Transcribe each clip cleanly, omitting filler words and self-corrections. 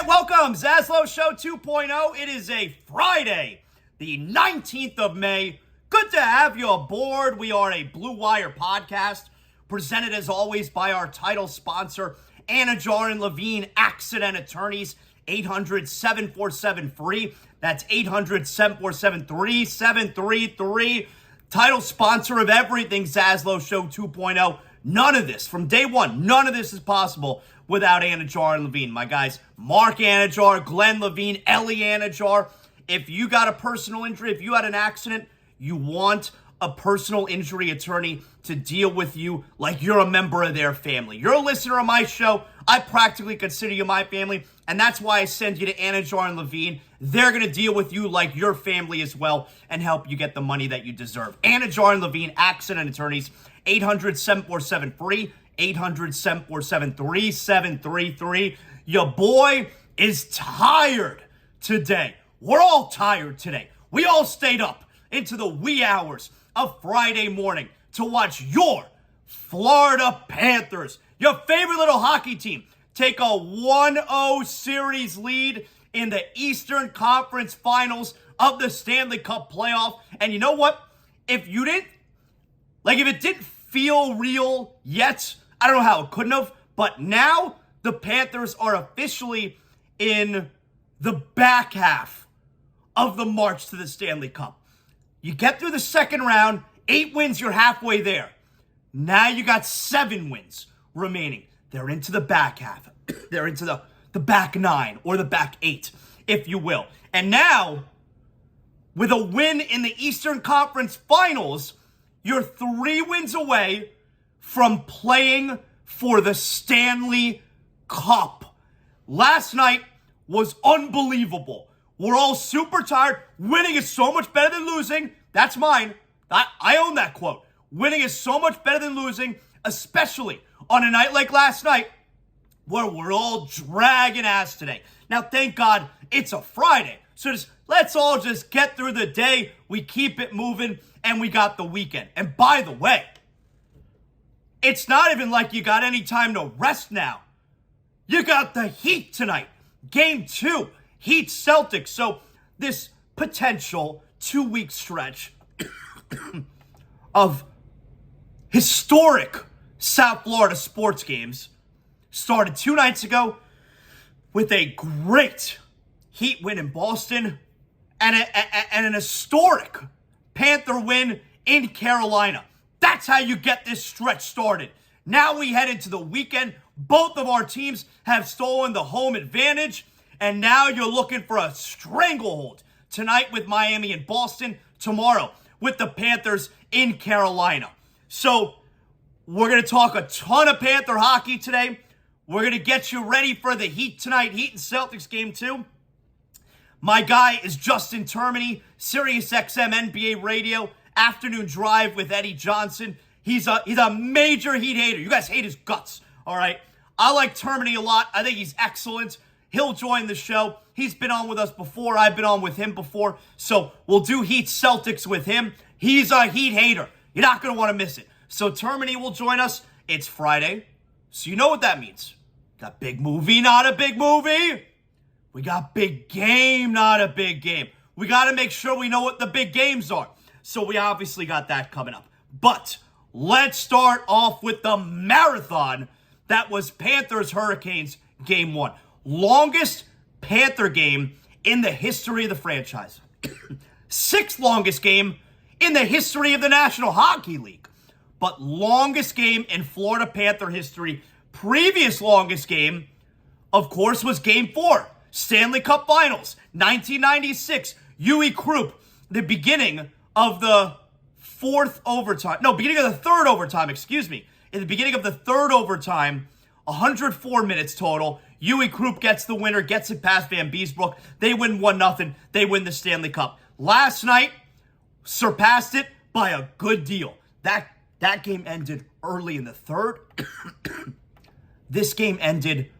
right, welcome. ZASLOW Show 2.0. It is a Friday, the 19th of May. Good to have you aboard. We are a Blue Wire podcast, presented as always by our title sponsor, Anidjar and Levine Accident Attorneys, 800-747-FREE. That's 800-747-3733. Title sponsor of everything ZASLOW Show 2.0. None of this, from day one, none of this is possible without Anidjar and Levine. My guys, Mark Anidjar, Glenn Levine, Ellie Anidjar. If you got a personal injury, if you had an accident, you want a personal injury attorney to deal with you like you're a member of their family. You're a listener of my show. I practically consider you my family, and that's why I send you to Anidjar and Levine. They're going to deal with you like your family as well and help you get the money that you deserve. Anidjar and Levine, Accident Attorneys, 800-747-FREE, 800-747-3733. Your boy is tired today. We're all tired today. We all stayed up into the wee hours of Friday morning to watch your Florida Panthers, your favorite little hockey team, take a 1-0 series lead in the Eastern Conference Finals of the Stanley Cup playoff. And you know what? If it didn't feel real yet, I don't know how it couldn't have, but now the Panthers are officially in the back half of the march to the Stanley Cup. You get through the second round, 8 wins, you're halfway there. Now you got 7 wins remaining. They're into the back half. They're into the back 9 or the back 8, if you will. And now, with a win in the Eastern Conference Finals, you're 3 wins away from playing for the Stanley Cup. Last night was unbelievable. We're all super tired. Winning is so much better than losing. That's mine. I own that quote. Winning is so much better than losing, especially on a night like last night where we're all dragging ass today. Now, thank God it's a Friday. So let's all just get through the day. We keep it moving, and we got the weekend. And by the way, it's not even like you got any time to rest now. You got the Heat tonight. Game 2, Heat Celtics. So this potential 2-week stretch of historic South Florida sports games started 2 nights ago with a great Heat win in Boston and an historic Panther win in Carolina. That's how you get this stretch started. Now we head into the weekend. Both of our teams have stolen the home advantage, and now you're looking for a stranglehold tonight with Miami and Boston, tomorrow with the Panthers in Carolina. So we're going to talk a ton of Panther hockey today. We're going to get you ready for the Heat tonight, Heat and Celtics game 2. My guy is Justin Termini, SiriusXM NBA Radio, Afternoon Drive with Eddie Johnson. He's a major Heat hater. You guys hate his guts, all right? I like Termini a lot. I think he's excellent. He'll join the show. He's been on with us before. I've been on with him before. So we'll do Heat Celtics with him. He's a Heat hater. You're not going to want to miss it. So Termini will join us. It's Friday, so you know what that means. Got big movie, not a big movie. We got big game, not a big game. We got to make sure we know what the big games are. So we obviously got that coming up. But let's start off with the marathon that was Panthers-Hurricanes Game 1. Longest Panther game in the history of the franchise. 6th longest game in the history of the National Hockey League. But longest game in Florida Panther history. Previous longest game, of course, was Game 4. Stanley Cup Finals, 1996. Eucalyptus, the beginning of the third overtime. In the beginning of the third overtime, 104 minutes total. Eucalyptus gets the winner, gets it past Van Beesbrook. They win 1-0. They win the Stanley Cup. Last night, surpassed it by a good deal. That game ended early in the third. This game ended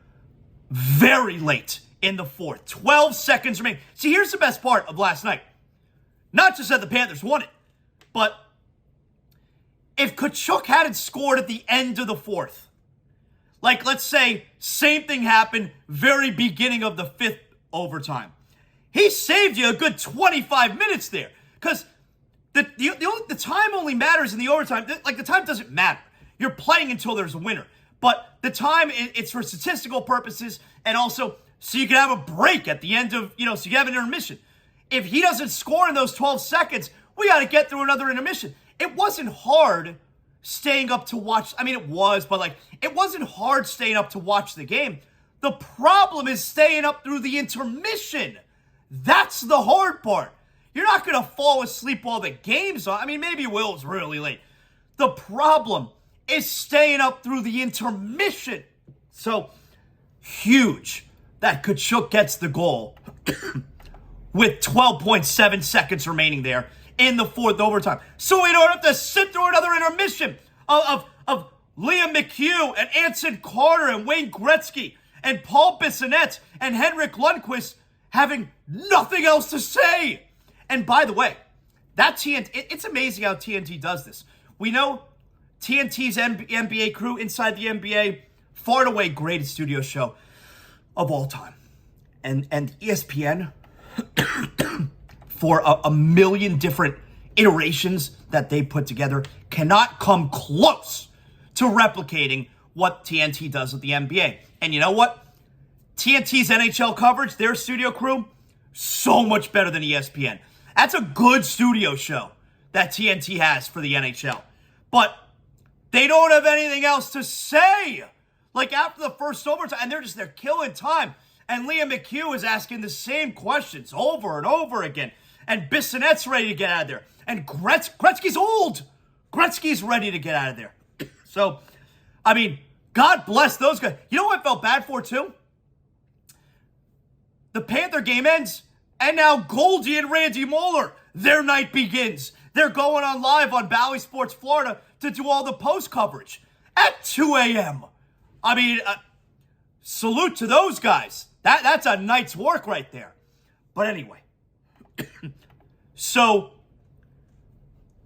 very late in the fourth. 12 seconds remaining. See, here's the best part of last night. Not just that the Panthers won it, but if Tkachuk hadn't scored at the end of the fourth, Like, let's say, same thing happened very beginning of the 5th overtime. He saved you a good 25 minutes there. Because the time only matters in the overtime. Like, the time doesn't matter. You're playing until there's a winner. But the time, it's for statistical purposes, and also so you can have a break at the end of, so you have an intermission. If he doesn't score in those 12 seconds, we got to get through another intermission. It wasn't hard staying up to watch. I mean, it was, but it wasn't hard staying up to watch the game. The problem is staying up through the intermission. That's the hard part. You're not going to fall asleep while the game's on. I mean, maybe you will. It's really late. The problem is staying up through the intermission. So, huge that Tkachuk gets the goal with 12.7 seconds remaining there in the 4th overtime. So we don't have to sit through another intermission of Liam McHugh and Anson Carter and Wayne Gretzky and Paul Bissonnette and Henrik Lundqvist having nothing else to say. And by the way, that TNT, it's amazing how TNT does this. We know TNT's NBA crew inside the NBA, far and away greatest studio show of all time. And ESPN, for a million different iterations that they put together, cannot come close to replicating what TNT does with the NBA. And you know what? TNT's NHL coverage, their studio crew, so much better than ESPN. That's a good studio show that TNT has for the NHL. But they don't have anything else to say. Like after the first overtime, and they're killing time. And Liam McHugh is asking the same questions over and over again. And Bissonnette's ready to get out of there. And Gretzky's old. Gretzky's ready to get out of there. So, I mean, God bless those guys. You know what I felt bad for, too? The Panther game ends, and now Goldie and Randy Moeller, their night begins. They're going on live on Bally Sports Florida to do all the post coverage at 2 a.m. I mean, salute to those guys. That's a night's work right there. But anyway, so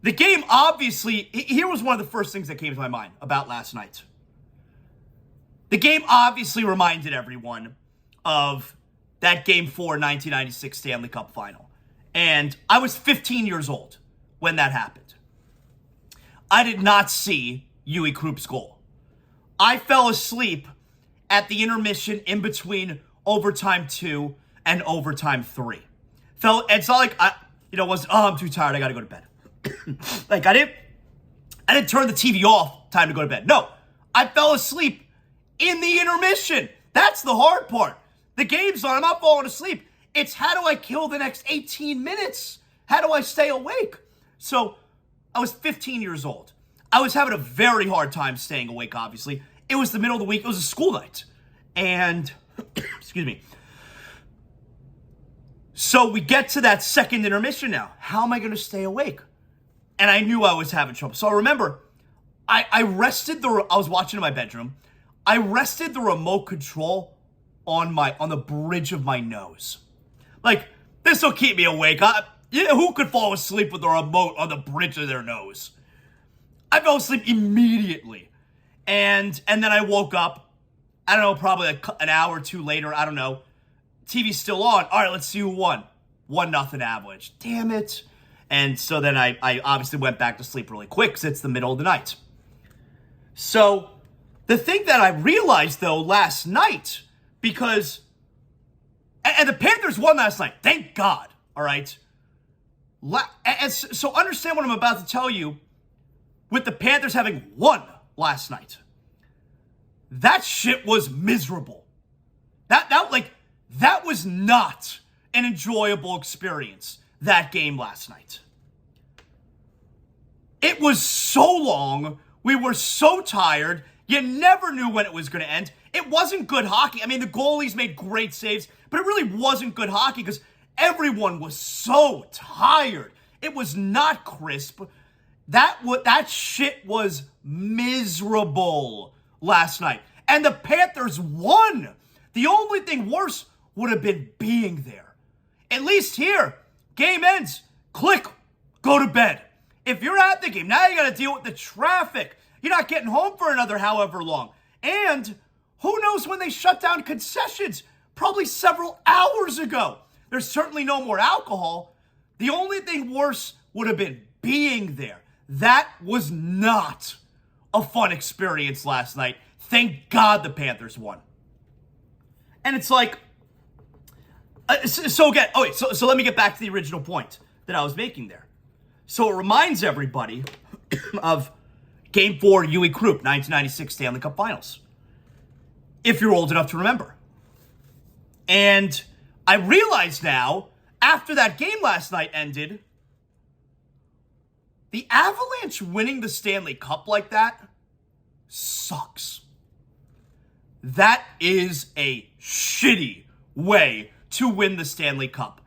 the game obviously, here was one of the first things that came to my mind about last night. The game obviously reminded everyone of that Game 4 1996 Stanley Cup Final. And I was 15 years old when that happened. I did not see Eucalyptus goal. I fell asleep at the intermission in between overtime 2 and overtime 3. It's not like I'm too tired, I gotta go to bed. Like I didn't turn the TV off, time to go to bed. No, I fell asleep in the intermission. That's the hard part. The game's on, I'm not falling asleep. It's how do I kill the next 18 minutes? How do I stay awake? So I was 15 years old. I was having a very hard time staying awake, obviously. It was the middle of the week. It was a school night. And, excuse me. So we get to that second intermission now. How am I going to stay awake? And I knew I was having trouble. So I remember, I was watching in my bedroom. I rested the remote control on the bridge of my nose. Like, this will keep me awake. Who could fall asleep with the remote on the bridge of their nose? I fell asleep immediately. And then I woke up, I don't know, probably like an hour or two later, I don't know. TV's still on. All right, let's see who won. 1-0 Avalanche. Damn it. And so then I obviously went back to sleep really quick because it's the middle of the night. So the thing that I realized, though, last night, because, and the Panthers won last night. Thank God. All right. So understand what I'm about to tell you with the Panthers having won last night. That shit was miserable. That was not an enjoyable experience, that game last night. It was so long. We were so tired. You never knew when it was going to end. It wasn't good hockey. I mean, the goalies made great saves, but it really wasn't good hockey because everyone was so tired. It was not crisp. That shit was miserable last night. And the Panthers won. The only thing worse would have been being there. At least here, game ends, click, go to bed. If you're at the game, now you got to deal with the traffic. You're not getting home for another however long. And Who knows when they shut down concessions? Probably several hours ago. There's certainly no more alcohol. The only thing worse would have been being there. That was not a fun experience last night. Thank God the Panthers won. And it's like, so again, so let me get back to the original point that I was making there. So it reminds everybody of Game 4, Uwe Krupp, 1996 Stanley Cup Finals. If you're old enough to remember. And I realize now, after that game last night ended, the Avalanche winning the Stanley Cup like that sucks. That is a shitty way to win the Stanley Cup.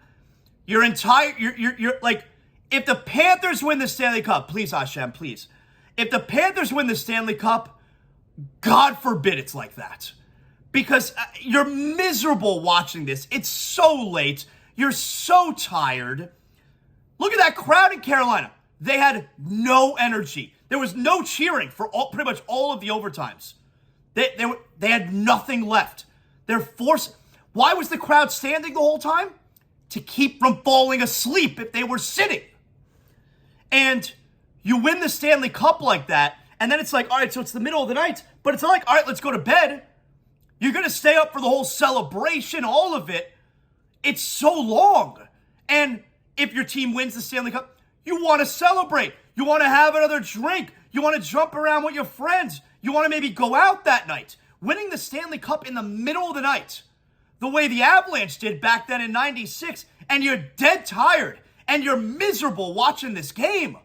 You're like, if the Panthers win the Stanley Cup, please, Hashem, please. If the Panthers win the Stanley Cup, God forbid it's like that. Because you're miserable watching this. It's so late. You're so tired. Look at that crowd in Carolina. They had no energy. There was no cheering for pretty much all of the overtimes. They had nothing left. They're forced. Why was the crowd standing the whole time? To keep from falling asleep if they were sitting. And you win the Stanley Cup like that, and then it's like, all right, so it's the middle of the night, but it's not like, all right, let's go to bed. You're going to stay up for the whole celebration, all of it. It's so long. And if your team wins the Stanley Cup, you want to celebrate. You want to have another drink. You want to jump around with your friends. You want to maybe go out that night. Winning the Stanley Cup in the middle of the night, the way the Avalanche did back then in 96, and you're dead tired, and you're miserable watching this game.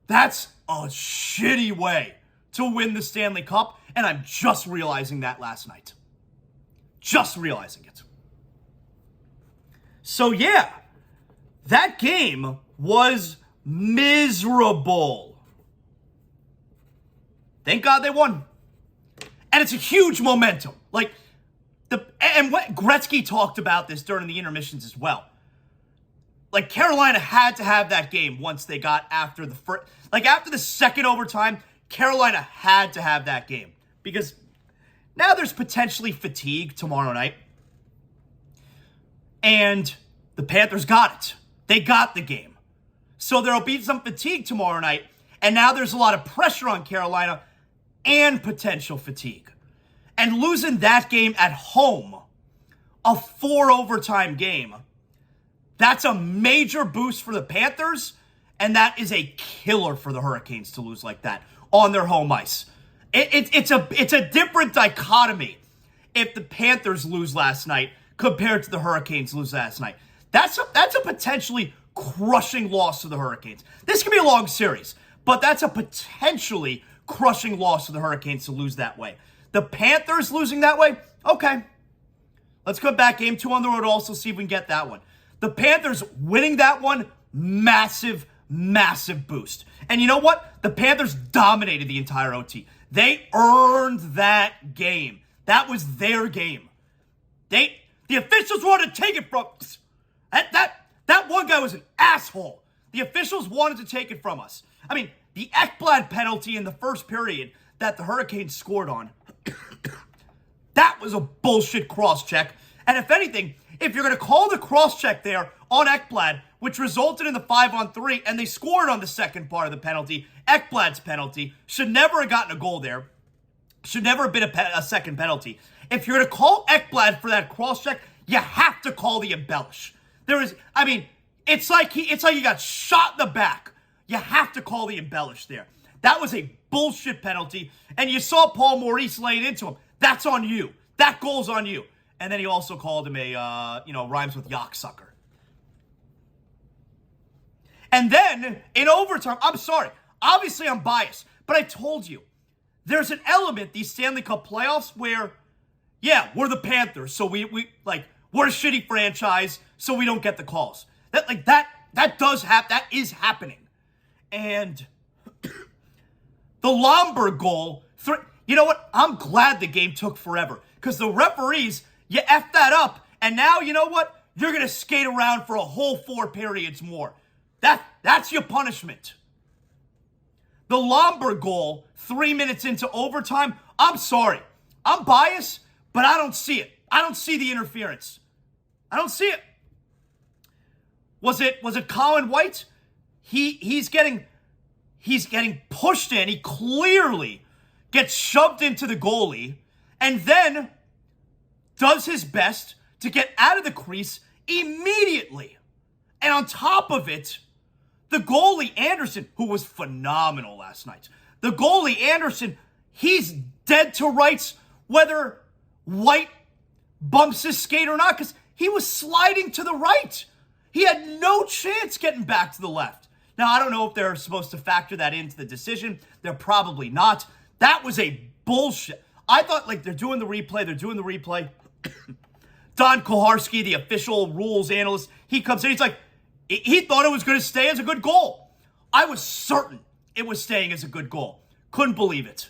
That's a shitty way to win the Stanley Cup, and I'm just realizing that last night. Just realizing it. So yeah, that game was miserable. Thank God they won. And it's a huge momentum. And what Gretzky talked about this during the intermissions as well. Like, Carolina had to have that game once they got after the first, after the second overtime, Carolina had to have that game. Because now there's potentially fatigue tomorrow night. And the Panthers got it. They got the game. So there'll be some fatigue tomorrow night. And now there's a lot of pressure on Carolina and potential fatigue. And losing that game at home, a 4-overtime game, that's a major boost for the Panthers, and that is a killer for the Hurricanes to lose like that on their home ice. It's a different dichotomy if the Panthers lose last night compared to the Hurricanes lose last night. That's a potentially crushing loss to the Hurricanes. This can be a long series, but that's a potentially crushing loss to the Hurricanes to lose that way. The Panthers losing that way? Okay. Let's go back game 2 on the road also, see if we can get that one. The Panthers winning that one, massive, massive boost. And you know what? The Panthers dominated the entire OT. They earned that game. That was their game. The officials wanted to take it from us. That one guy was an asshole. The officials wanted to take it from us. I mean, the Ekblad penalty in the first period that the Hurricanes scored on, that was a bullshit cross-check. And if anything, if you're going to call the cross-check there on Ekblad, which resulted in the 5-on-3, and they scored on the second part of the penalty, Ekblad's penalty, should never have gotten a goal there. Should never have been a second penalty. If you're going to call Ekblad for that cross-check, you have to call the embellish. It's like he got shot in the back. You have to call the embellish there. That was a bullshit penalty, and you saw Paul Maurice laying into him. That's on you. That goal's on you. And then he also called him rhymes with yocksucker. And then, in overtime, I'm sorry. Obviously, I'm biased. But I told you, there's an element, these Stanley Cup playoffs, where, yeah, we're the Panthers, so we're a shitty franchise, so we don't get the calls. That is happening. And the Lomberg goal, you know what? I'm glad the game took forever. Because the referees, you effed that up. And now, you know what? You're going to skate around for a whole 4 periods more. That's your punishment. The Lomberg goal, 3 minutes into overtime, I'm sorry. I'm biased, but I don't see it. I don't see the interference. I don't see it. Was it Colin White? He's getting pushed in. He clearly gets shoved into the goalie and then does his best to get out of the crease immediately. And on top of it, the goalie Anderson, who was phenomenal last night, the goalie Anderson, he's dead to rights whether White bumps his skate or not, because he was sliding to the right. He had no chance getting back to the left. Now, I don't know if they're supposed to factor that into the decision. They're probably not. That was a bullshit. I thought, like, they're doing the replay. Don Koharski, the official rules analyst, he comes in, he's like, he thought it was going to stay as a good goal. I was certain it was staying as a good goal. Couldn't believe it.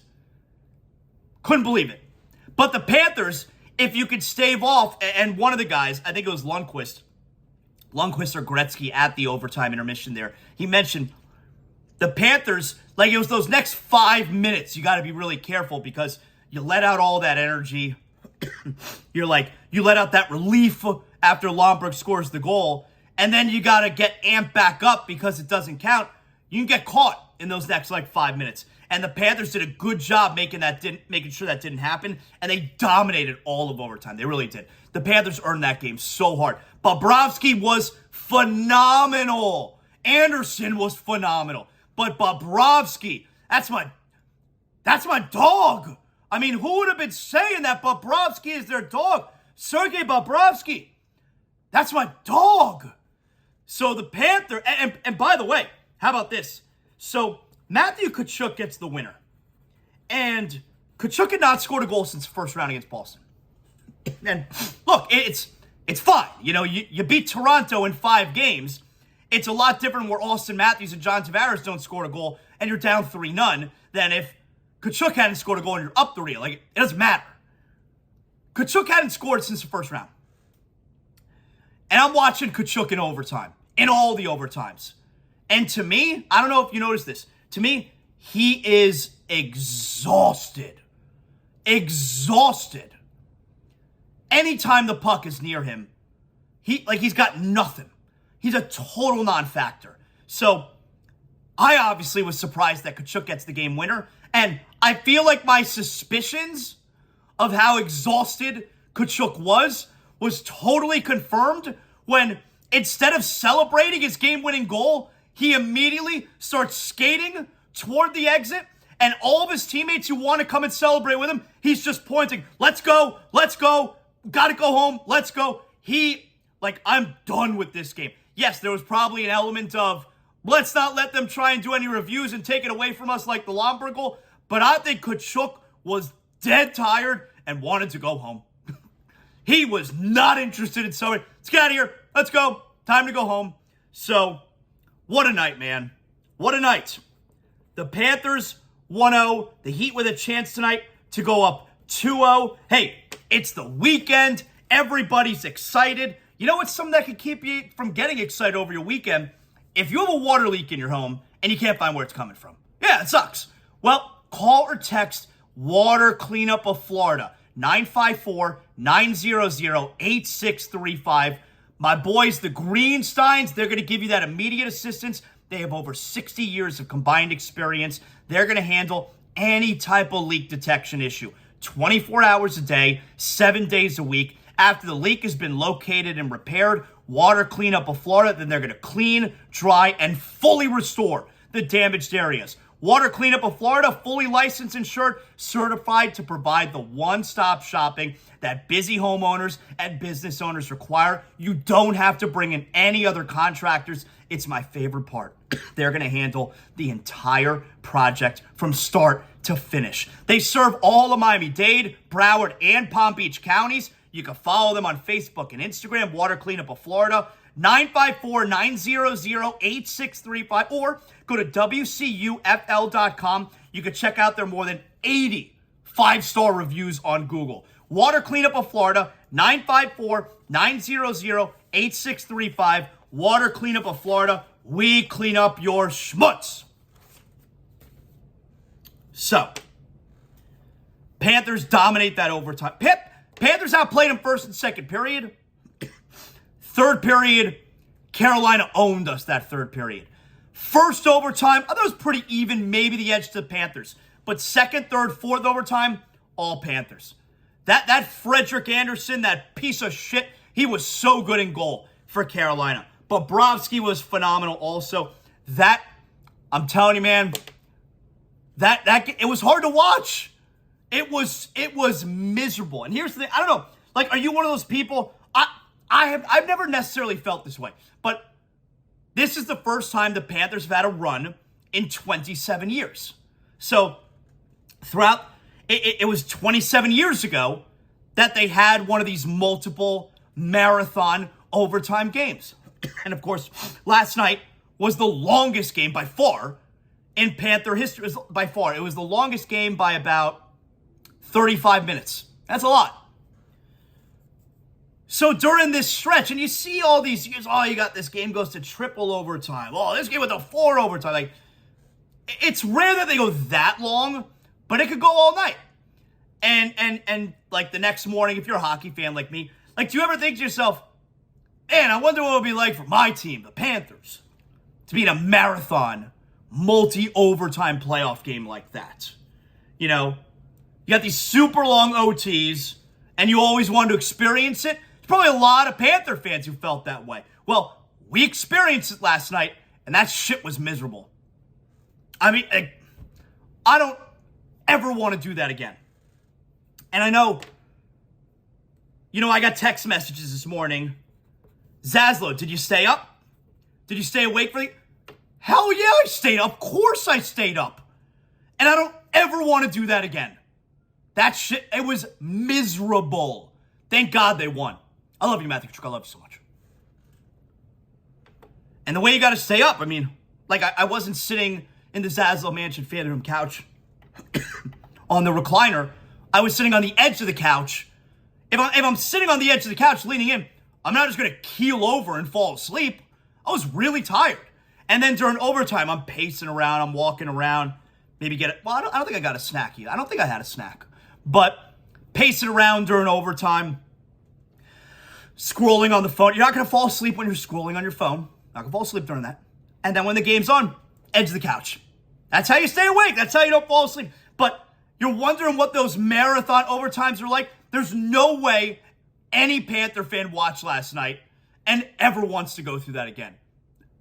But the Panthers, if you could stave off, and one of the guys, I think it was Lundqvist or Gretzky at the overtime intermission there, he mentioned the Panthers, like it was those next 5 minutes, you got to be really careful because you let out all that energy. You let out that relief after Lomberg scores the goal, and then you got to get amped back up because it doesn't count. You can get caught in those next 5 minutes. And the Panthers did a good job making sure that didn't happen, and they dominated all of overtime. They really did. The Panthers earned that game so hard. Bobrovsky was phenomenal. Anderson was phenomenal. But Bobrovsky, that's my dog. I mean, who would have been saying that Bobrovsky is their dog? Sergei Bobrovsky. That's my dog. So the Panther, and by the way, how about this? So Matthew Tkachuk gets the winner. And Tkachuk had not scored a goal since the first round against Boston. And look, it's fine. You know, you beat Toronto in 5 games. It's a lot different where Austin Matthews and John Tavares don't score a goal and you're down 3-0 than if Tkachuk hadn't scored a goal and you're up 3. Like, it doesn't matter. Tkachuk hadn't scored since the first round. And I'm watching Tkachuk in overtime. In all the overtimes. And to me, I don't know if you noticed this. To me, he is exhausted. Exhausted. Anytime the puck is near him, he's got nothing. He's a total non-factor. So, I obviously was surprised that Tkachuk gets the game winner. And I feel like my suspicions of how exhausted Tkachuk was totally confirmed when instead of celebrating his game-winning goal, he immediately starts skating toward the exit, and all of his teammates who want to come and celebrate with him, he's just pointing, let's go, gotta go home, let's go. I'm done with this game. Yes, there was probably an element of, let's not let them try and do any reviews and take it away from us like the Lomberg goal, but I think Tkachuk was dead tired and wanted to go home. He was not interested in celebrating. Let's get out of here. Let's go. Time to go home. So, what a night, man. What a night. The Panthers 1-0. The Heat with a chance tonight to go up 2-0. Hey, it's the weekend. Everybody's excited. You know what's something that could keep you from getting excited over your weekend? If you have a water leak in your home and you can't find where it's coming from. Yeah, it sucks. Well, call or text Water Cleanup of Florida. 954-900-8635. My boys, the Greensteins, they're going to give you that immediate assistance. They have over 60 years of combined experience. They're going to handle any type of leak detection issue. 24 hours a day, 7 days a week. After the leak has been located and repaired, Water Cleanup of Florida, then they're going to clean, dry, and fully restore the damaged areas. Water Cleanup of Florida, fully licensed, insured, certified to provide the one-stop shopping that busy homeowners and business owners require. You don't have to bring in any other contractors. It's my favorite part. They're going to handle the entire project from start to finish. They serve all of Miami-Dade, Broward, and Palm Beach counties. You can follow them on Facebook and Instagram, Water Cleanup of Florida. 954-900-8635 or go to WCUFL.com. You can check out their more than 80 5-star reviews on Google. Water Cleanup of Florida, 954-900-8635. Water Cleanup of Florida, we clean up your schmutz. So, Panthers dominate that overtime. Panthers outplayed them first and second period. Third period, Carolina owned us that third period. First overtime, I thought it was pretty even, maybe the edge to the Panthers. But second, third, fourth overtime, all Panthers. That Frederick Anderson, that piece of shit, he was so good in goal for Carolina. Bobrovsky was phenomenal also. I'm telling you, man, that it was hard to watch. It was miserable. And here's the thing, I don't know, like, are you one of those people? I've never necessarily felt this way, but this is the first time the Panthers have had a run in 27 years. So throughout, it was 27 years ago that they had one of these multiple marathon overtime games. And of course, last night was the longest game by far in Panther history. By far, it was the longest game by about 35 minutes. That's a lot. So during this stretch, and you see all these years, you got this game goes to triple overtime. Oh, this game with a 4 overtime. Like, it's rare that they go that long, but it could go all night. And like the next morning, if you're a hockey fan like me, like, do you ever think to yourself, man, I wonder what it would be like for my team, the Panthers, to be in a marathon, multi-overtime playoff game like that? You know, you got these super long OTs, and you always wanted to experience it. There's probably a lot of Panther fans who felt that way. Well, we experienced it last night, and that shit was miserable. I mean, I don't ever want to do that again. And I know, I got text messages this morning. ZASLOW, did you stay up? Did you stay awake for the... Hell yeah, I stayed up. Of course I stayed up. And I don't ever want to do that again. That shit, it was miserable. Thank God they won. I love you, Matthew Tkachuk. I love you so much. And the way you got to stay up, I mean, like, I wasn't sitting in the ZASLOW Mansion fan room couch on the recliner. I was sitting on the edge of the couch. If I'm sitting on the edge of the couch leaning in, I'm not just going to keel over and fall asleep. I was really tired. And then during overtime, I'm pacing around. I'm walking around. Maybe I don't think I got a snack yet. I don't think I had a snack. But pacing around during overtime, scrolling on the phone. You're not going to fall asleep when you're scrolling on your phone. Not going to fall asleep during that. And then when the game's on, edge of the couch. That's how you stay awake. That's how you don't fall asleep. But you're wondering what those marathon overtimes are like. There's no way any Panther fan watched last night and ever wants to go through that again.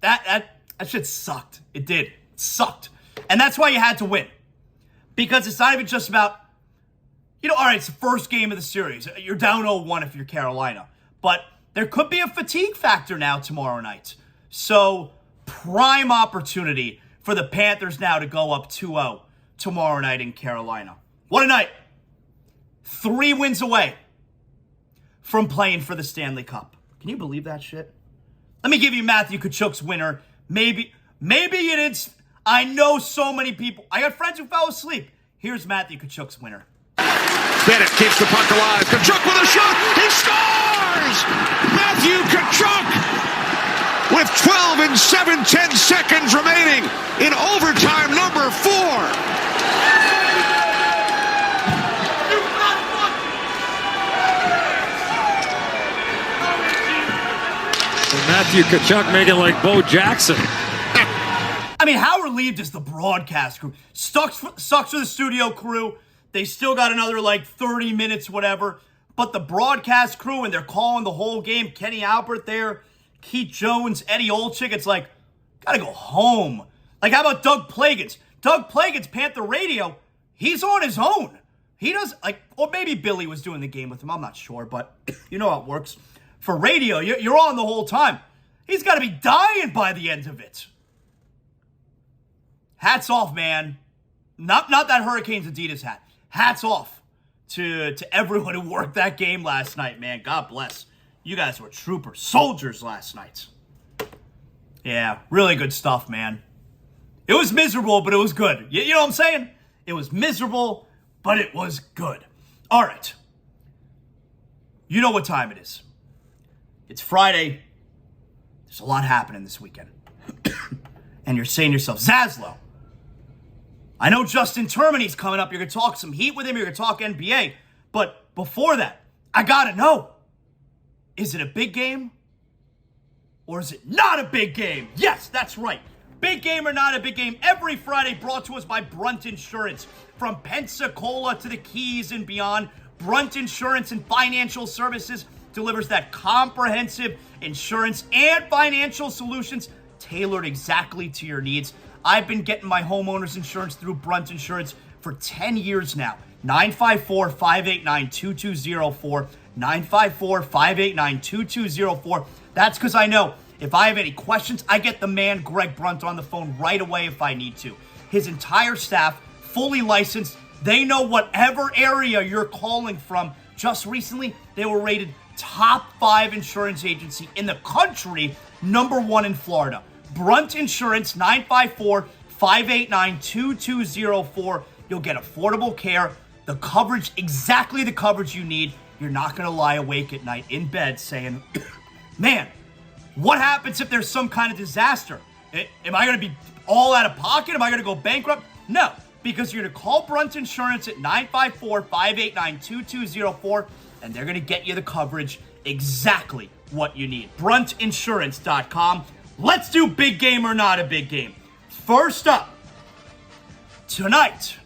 That shit sucked. It did. It sucked. And that's why you had to win. Because it's not even just about, all right, it's the first game of the series. You're down 0-1 if you're Carolina. But there could be a fatigue factor now tomorrow night. So, prime opportunity for the Panthers now to go up 2-0 tomorrow night in Carolina. What a night. 3 wins away from playing for the Stanley Cup. Can you believe that shit? Let me give you Matthew Tkachuk's winner. Maybe you didn't. I know so many people. I got friends who fell asleep. Here's Matthew Tkachuk's winner. Bennett keeps the puck alive. Tkachuk with a shot. He scores! Matthew Tkachuk with 12 and 7/10 seconds remaining in overtime number 4. Matthew Tkachuk making like Bo Jackson. I mean, how relieved is the broadcast crew? Sucks for the studio crew. They still got another 30 minutes, whatever. But the broadcast crew, and they're calling the whole game. Kenny Albert there, Keith Jones, Eddie Olczyk. It's gotta go home. How about Doug Plagans? Doug Plagans, Panther Radio, he's on his own. He does, or maybe Billy was doing the game with him. I'm not sure, but you know how it works. For radio, you're on the whole time. He's got to be dying by the end of it. Hats off, man. Not that Hurricanes Adidas hat. Hats off to everyone who worked that game last night, man. God bless. You guys were troopers, soldiers last night. Yeah, really good stuff, man. It was miserable, but it was good. You know what I'm saying? It was miserable, but it was good. All right. You know what time it is. It's Friday. There's a lot happening this weekend. And you're saying to yourself, ZASLOW, I know Justin Termini's coming up. You're going to talk some Heat with him. You're going to talk NBA. But before that, I got to know, is it a big game or is it not a big game? Yes, that's right. Big game or not a big game, every Friday brought to us by Brunt Insurance. From Pensacola to the Keys and beyond, Brunt Insurance and Financial Services delivers that comprehensive insurance and financial solutions tailored exactly to your needs. I've been getting my homeowner's insurance through Brunt Insurance for 10 years now. 954-589-2204. 954-589-2204. That's because I know if I have any questions, I get the man Greg Brunt on the phone right away if I need to. His entire staff, fully licensed. They know whatever area you're calling from. Just recently, they were rated top 5 insurance agency in the country, #1 in Florida. Brunt Insurance, 954-589-2204. You'll get affordable care, the coverage, exactly the coverage you need. You're not going to lie awake at night in bed saying, man, what happens if there's some kind of disaster? Am I going to be all out of pocket? Am I going to go bankrupt? No, because you're going to call Brunt Insurance at 954-589-2204, and they're going to get you the coverage exactly what you need. BruntInsurance.com. Let's do big game or not a big game. First up, tonight,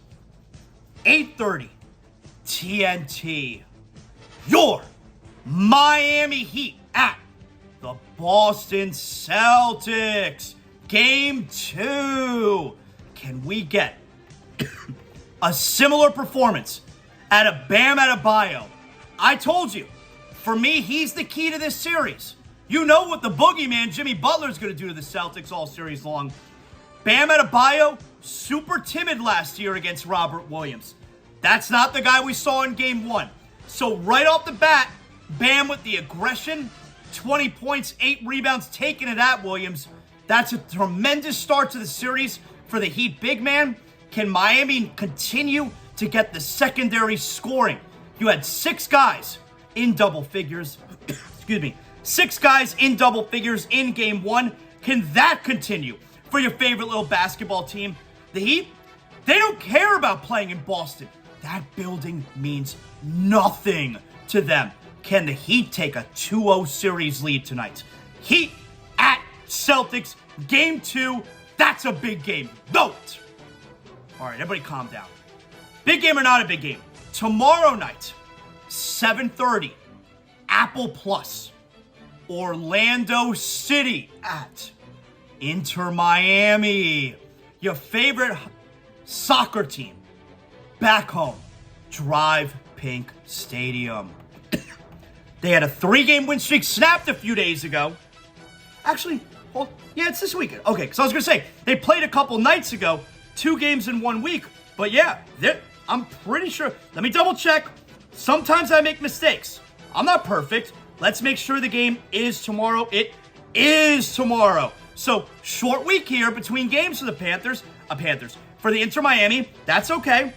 8:30, TNT. Your Miami Heat at the Boston Celtics. Game 2. Can we get a similar performance out of Bam Adebayo? I told you, for me, he's the key to this series. You know what the boogeyman, Jimmy Butler's going to do to the Celtics all series long. Bam Adebayo, super timid last year against Robert Williams. That's not the guy we saw in Game 1. So right off the bat, Bam with the aggression, 20 points, 8 rebounds, taking it at Williams. That's a tremendous start to the series for the Heat big man. Can Miami continue to get the secondary scoring? You had 6 guys in double figures. Excuse me. 6 guys in double figures in Game 1. Can that continue for your favorite little basketball team? The Heat, they don't care about playing in Boston. That building means nothing to them. Can the Heat take a 2-0 series lead tonight? Heat at Celtics, Game 2. That's a big game. Vote. All right, everybody calm down. Big game or not a big game? Tomorrow night, 7:30, Apple Plus. Orlando City at Inter Miami. Your favorite soccer team back home. Drive Pink Stadium. They had a 3-game win streak snapped a few days ago. Actually, well, yeah, it's this weekend. Okay, because I was going to say, they played a couple nights ago, 2 games in 1 week. But yeah, I'm pretty sure. Let me double check. Sometimes I make mistakes. I'm not perfect. Let's make sure the game is tomorrow. It is tomorrow. So, short week here between games for the Panthers. For the Inter Miami, that's okay.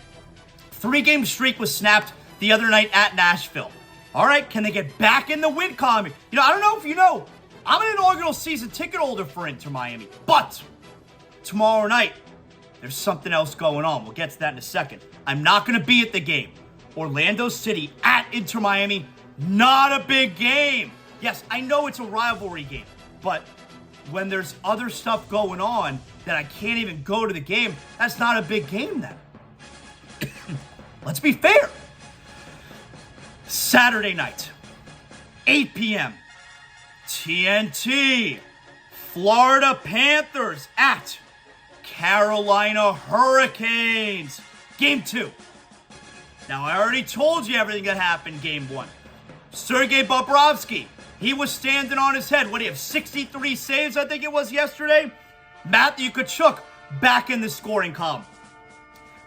3-game streak was snapped the other night at Nashville. All right, can they get back in the win column? You know, I don't know if you know, I'm an inaugural season ticket holder for Inter Miami. But tomorrow night, there's something else going on. We'll get to that in a second. I'm not going to be at the game. Orlando City at Inter Miami. Not a big game. Yes, I know it's a rivalry game, but when there's other stuff going on that I can't even go to the game, that's not a big game then. Let's be fair. Saturday night, 8 p.m., TNT, Florida Panthers at Carolina Hurricanes. Game 2. Now, I already told you everything that happened Game 1. Sergei Bobrovsky, he was standing on his head. What do you have, 63 saves, I think it was yesterday? Matthew Tkachuk back in the scoring column.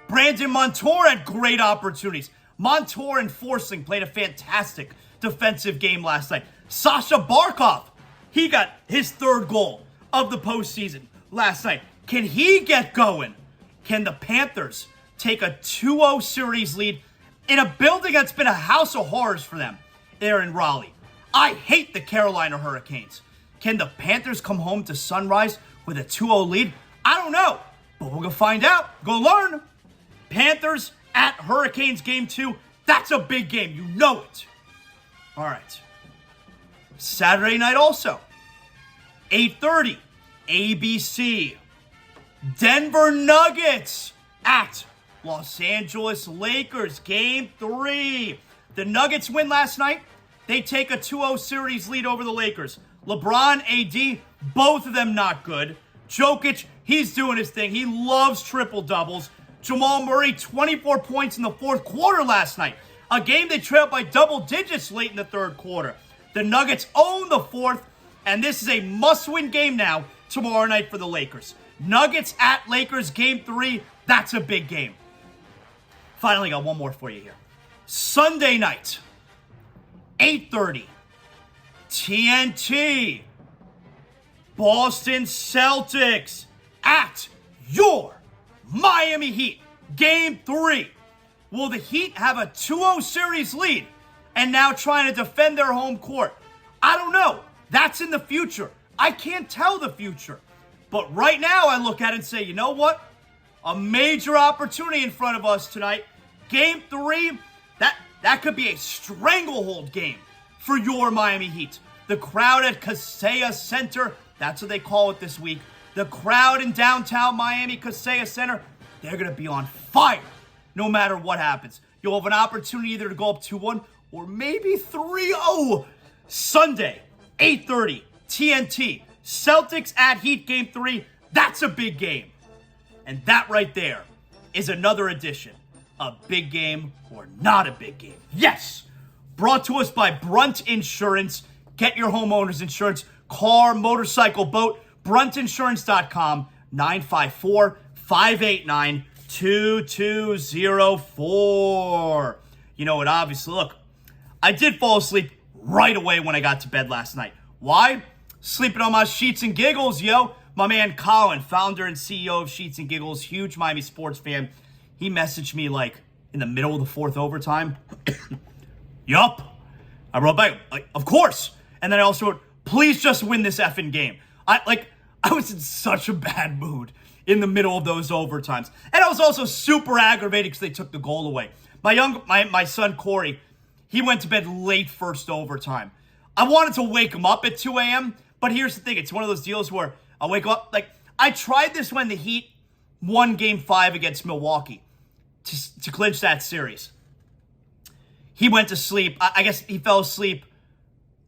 Brandon Montour had great opportunities. Montour and Forsling played a fantastic defensive game last night. Sasha Barkov, he got his 3rd goal of the postseason last night. Can he get going? Can the Panthers take a 2-0 series lead in a building that's been a house of horrors for them there in Raleigh? I hate the Carolina Hurricanes. Can the Panthers come home to Sunrise with a 2-0 lead? I don't know. But we're going to find out. We're going to learn. Panthers at Hurricanes game 2. That's a big game. You know it. All right. Saturday night also. 8:30. ABC. Denver Nuggets at Los Angeles Lakers game 3. The Nuggets win last night. They take a 2-0 series lead over the Lakers. LeBron, AD, both of them not good. Jokic, he's doing his thing. He loves triple-doubles. Jamal Murray, 24 points in the fourth quarter last night. A game they trailed by double digits late in the third quarter. The Nuggets own the fourth, and this is a must-win game now tomorrow night for the Lakers. Nuggets at Lakers game 3, that's a big game. Finally, got one more for you here. Sunday night, 8:30, TNT, Boston Celtics at your Miami Heat, game 3. Will the Heat have a 2-0 series lead and now trying to defend their home court? I don't know. That's in the future. I can't tell the future. But right now, I look at it and say, you know what? A major opportunity in front of us tonight. Game 3, that could be a stranglehold game for your Miami Heat. The crowd at Kaseya Center, that's what they call it this week. The crowd in downtown Miami, Kaseya Center, they're going to be on fire no matter what happens. You'll have an opportunity either to go up 2-1 or maybe 3-0. Sunday, 8:30, TNT, Celtics at Heat game 3. That's a big game. And that right there is another edition of Big Game or Not a Big Game. Yes! Brought to us by Brunt Insurance. Get your homeowner's insurance, car, motorcycle, boat. BruntInsurance.com, 954-589-2204. You know what, obviously, look, I did fall asleep right away when I got to bed last night. Why? Sleeping on my Sheets and Giggles, yo. My man Colin, founder and CEO of Sheets and Giggles, huge Miami sports fan. He messaged me like in the middle of the fourth overtime. Yup. I wrote back, like, of course. And then I also wrote, please just win this effing game. I was in such a bad mood in the middle of those overtimes. And I was also super aggravated because they took the goal away. My son Corey, he went to bed late first overtime. I wanted to wake him up at 2 a.m., but here's the thing. It's one of those deals where I'll wake up. Like, I tried this when the Heat won Game 5 against Milwaukee to clinch that series. He went to sleep. I guess he fell asleep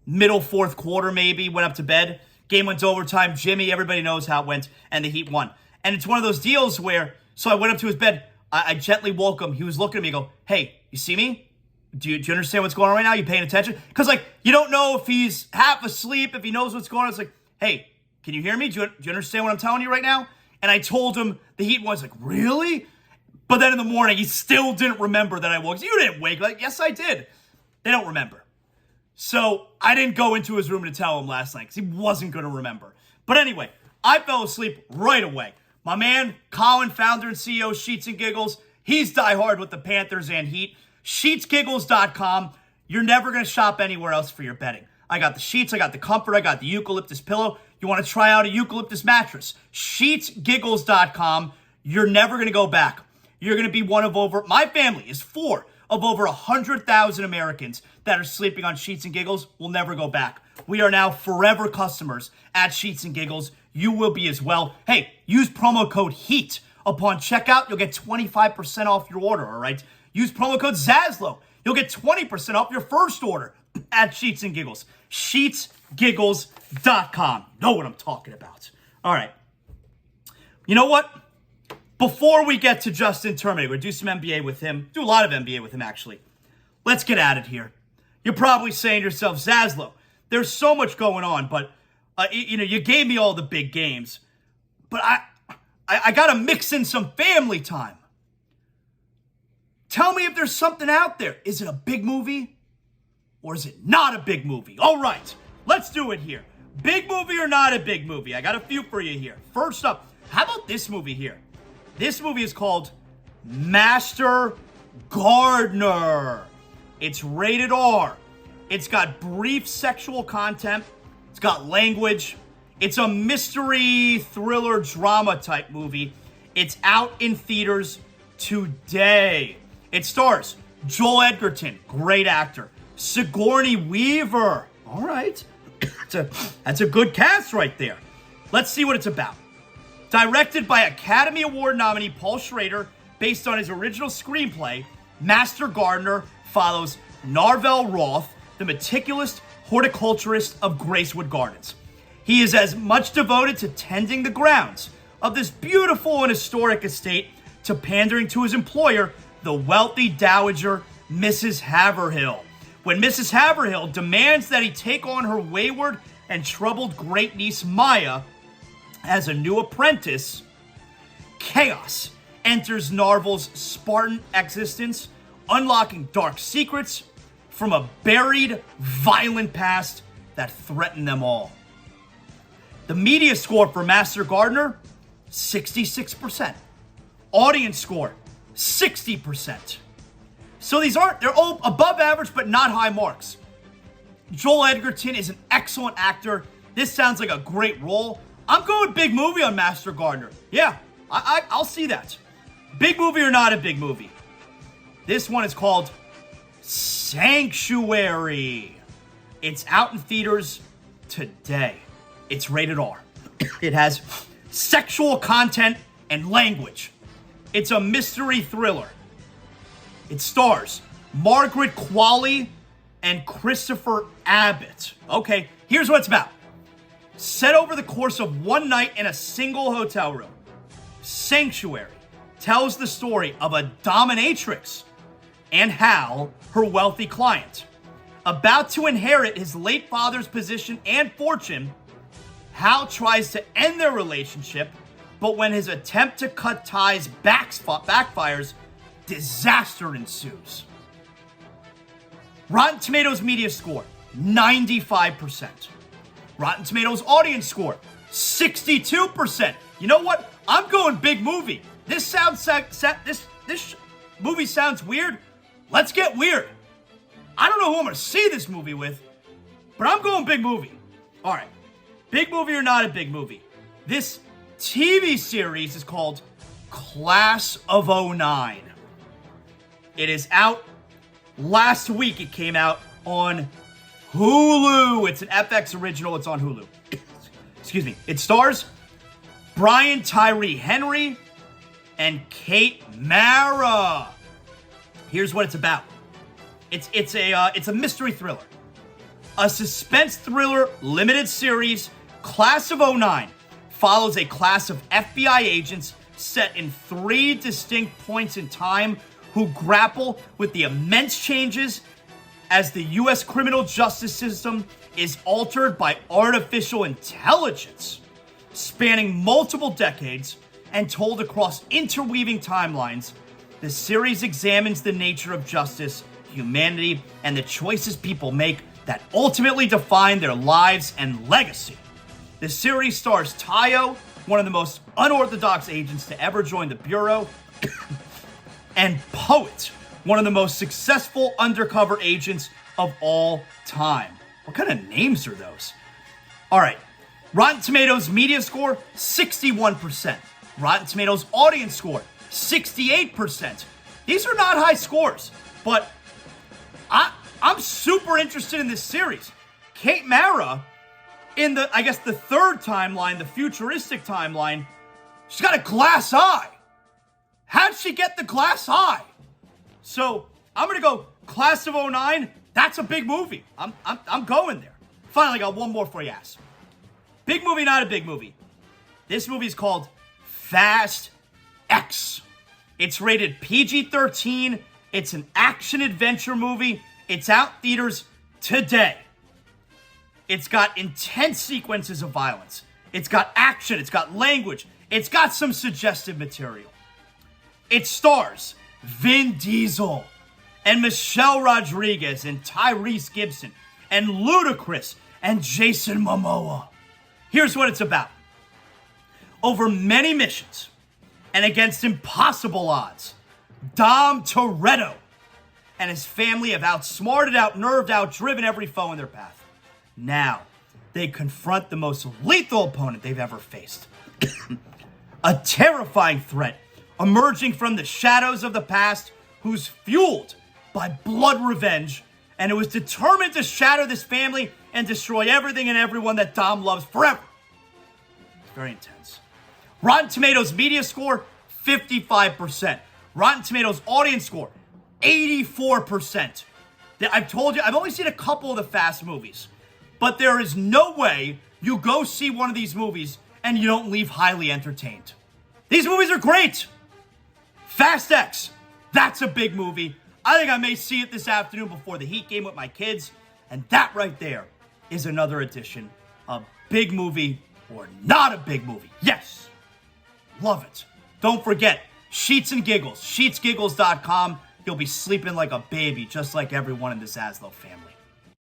middle fourth quarter maybe, went up to bed. Game went to overtime. Jimmy, everybody knows how it went, and the Heat won. And it's one of those deals where, so I went up to his bed. I gently woke him. He was looking at me and go, hey, you see me? Do you understand what's going on right now? You paying attention? Because, like, you don't know if he's half asleep, if he knows what's going on. It's like, hey, can you hear me? Do you understand what I'm telling you right now? And I told him the Heat was like, really? But then in the morning, he still didn't remember that I woke. You didn't wake. Like, yes, I did. They don't remember. So I didn't go into his room to tell him last night because he wasn't going to remember. But anyway, I fell asleep right away. My man, Colin, founder and CEO of Sheets and Giggles, he's diehard with the Panthers and Heat. SheetsGiggles.com. You're never going to shop anywhere else for your bedding. I got the sheets, I got the comfort, I got the eucalyptus pillow. You want to try out a eucalyptus mattress? SheetsGiggles.com. You're never going to go back. You're going to be one of over, my family is 4 of over 100,000 Americans that are sleeping on Sheets and Giggles. Will never go back. We are now forever customers at Sheets and Giggles. You will be as well. Hey, use promo code HEAT. Upon checkout, you'll get 25% off your order, all right? Use promo code ZASLOW. You'll get 20% off your first order at Sheets and Giggles. SheetsGiggles.com. Know what I'm talking about. All right. You know what? Before we get to Justin Terminator, we're going to do some NBA with him. Do a lot of NBA with him, actually. Let's get at it here. You're probably saying to yourself, Zaslow, there's so much going on, but you gave me all the big games. But I got to mix in some family time. Tell me if there's something out there. Is it a big movie or is it not a big movie? All right, let's do it here. Big movie or not a big movie? I got a few for you here. First up, how about this movie here? This movie is called Master Gardener. It's rated R. It's got brief sexual content. It's got language. It's a mystery, thriller, drama type movie. It's out in theaters today. It stars Joel Edgerton, great actor. Sigourney Weaver. All right. That's a good cast right there. Let's see what it's about. Directed by Academy Award nominee Paul Schrader, based on his original screenplay, Master Gardener follows Narvel Roth, the meticulous horticulturist of Gracewood Gardens. He is as much devoted to tending the grounds of this beautiful and historic estate to pandering to his employer, the wealthy dowager Mrs. Haverhill. When Mrs. Haverhill demands that he take on her wayward and troubled great niece Maya as a new apprentice, chaos enters Narvel's Spartan existence, unlocking dark secrets from a buried, violent past that threatened them all. The media score for Master Gardener, 66%. Audience score, 60%. So they're all above average, but not high marks. Joel Edgerton is an excellent actor. This sounds like a great role. I'm going big movie on Master Gardener. Yeah, I'll see that. Big movie or not a big movie? This one is called Sanctuary. It's out in theaters today. It's rated R. It has sexual content and language. It's a mystery thriller. It stars Margaret Qualley and Christopher Abbott. Okay, here's what it's about. Set over the course of one night in a single hotel room, Sanctuary tells the story of a dominatrix and Hal, her wealthy client. About to inherit his late father's position and fortune, Hal tries to end their relationship, but when his attempt to cut ties backfires, disaster ensues. Rotten Tomatoes media score, 95%. Rotten Tomatoes audience score, 62%. You know what? I'm going big movie. This movie sounds weird. Let's get weird. I don't know who I'm going to see this movie with, but I'm going big movie. All right. Big movie or not a big movie? This TV series is called Class of '09. It is out. Last week it came out on Hulu. It's an FX original. It's on Hulu. Excuse me. It stars Brian Tyree Henry and Kate Mara. Here's what it's about. It's a mystery thriller. A suspense thriller limited series, Class of '09, follows a class of FBI agents set in 3 distinct points in time who grapple with the immense changes as the U.S. criminal justice system is altered by artificial intelligence. Spanning multiple decades and told across interweaving timelines, the series examines the nature of justice, humanity, and the choices people make that ultimately define their lives and legacy. The series stars Tayo, one of the most unorthodox agents to ever join the Bureau, and Poet, one of the most successful undercover agents of all time. What kind of names are those? All right. Rotten Tomatoes media score, 61%. Rotten Tomatoes audience score, 68%. These are not high scores, but I'm super interested in this series. Kate Mara, in the third timeline, the futuristic timeline, she's got a glass eye. How'd she get the glass eye? So I'm gonna go Class of '09. That's a big movie. I'm going there. Finally, got one more for you ass. Big movie, not a big movie. This movie is called Fast X. It's rated PG-13. It's an action-adventure movie. It's out theaters today. It's got intense sequences of violence. It's got action. It's got language. It's got some suggestive material. It stars Vin Diesel and Michelle Rodriguez and Tyrese Gibson and Ludacris and Jason Momoa. Here's what it's about. Over many missions and against impossible odds, Dom Toretto and his family have outsmarted, outnerved, outdriven every foe in their path. Now, they confront the most lethal opponent they've ever faced. a terrifying threat emerging from the shadows of the past who's fueled by blood revenge and who is determined to shatter this family and destroy everything and everyone that Dom loves forever. It's very intense. Rotten Tomatoes media score, 55%. Rotten Tomatoes audience score, 84%. I've told you, I've only seen a couple of the Fast movies, but there is no way you go see one of these movies and you don't leave highly entertained. These movies are great. Fast X, that's a big movie. I think I may see it this afternoon before the Heat game with my kids, and that right there is another edition of Big Movie or Not a Big Movie. Yes, love it. Don't forget, Sheets and Giggles, sheetsgiggles.com. You'll be sleeping like a baby, just like everyone in the ZASLOW family.